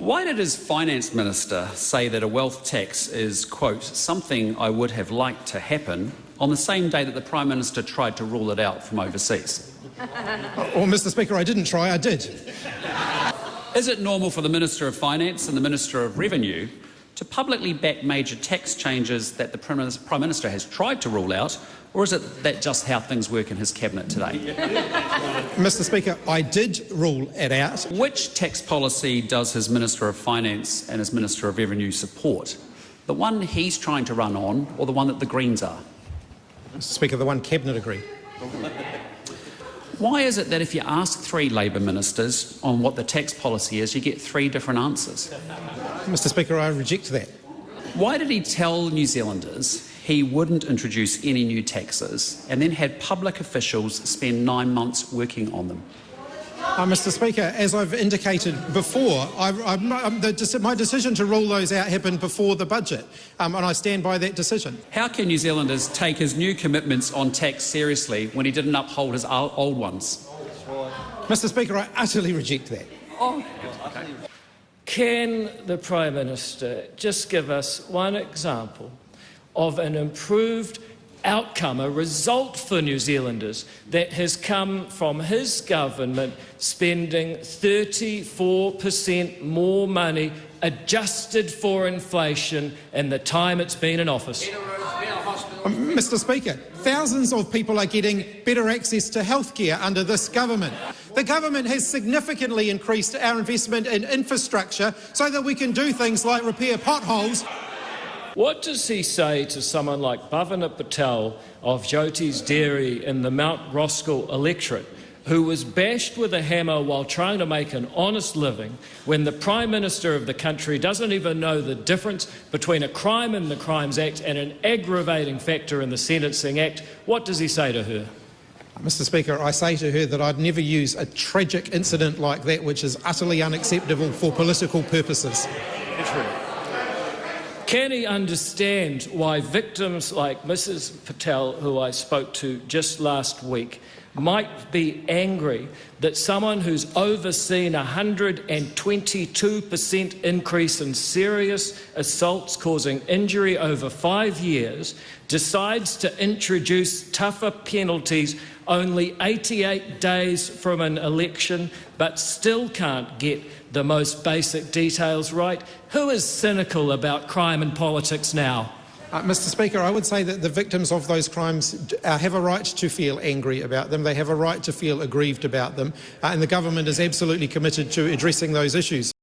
Why did his finance minister say that a wealth tax is, quote, something I would have liked to happen on the same day that the Prime Minister tried to rule it out from overseas? Well, Mr. Speaker, I didn't try, I did. Is it normal for the Minister of Finance and the Minister of Revenue to publicly back major tax changes that the Prime Minister has tried to rule out, or is it that just how things work in his cabinet today? Mr. Speaker, I did rule it out. Which tax policy does his Minister of Finance and his Minister of Revenue support? The one he's trying to run on, or the one that the Greens are? Mr. Speaker, the one Cabinet agreed. Why is it that if you ask 3 Labor ministers on what the tax policy is, you get 3 different answers? Mr. Speaker, I reject that. Why did he tell New Zealanders he wouldn't introduce any new taxes and then had public officials spend 9 months working on them? Mr. Speaker, as I've indicated before, my decision to rule those out happened before the budget, and I stand by that decision. How can New Zealanders take his new commitments on tax seriously when he didn't uphold his old ones? Mr. Speaker, I utterly reject that. Oh, okay. Can the Prime Minister just give us one example of an improved outcome, a result for New Zealanders that has come from his government spending 34% more money adjusted for inflation in the time it's been in office? Mr. Speaker, thousands of people are getting better access to healthcare under this government. The government has significantly increased our investment in infrastructure so that we can do things like repair potholes. What does he say to someone like Bhavana Patel of Jyoti's Dairy in the Mount Roskill electorate, who was bashed with a hammer while trying to make an honest living, when the Prime Minister of the country doesn't even know the difference between a crime in the Crimes Act and an aggravating factor in the Sentencing Act? What does he say to her? Mr. Speaker, I say to her that I'd never use a tragic incident like that, which is utterly unacceptable for political purposes. Can he understand why victims like Mrs. Patel, who I spoke to just last week, might be angry that someone who's overseen a 122% increase in serious assaults causing injury over 5 years decides to introduce tougher penalties only 88 days from an election, but still can't get the most basic details right? Who is cynical about crime and politics now? Mr. Speaker, I would say that the victims of those crimes have a right to feel angry about them. They have a right to feel aggrieved about them, and the government is absolutely committed to addressing those issues.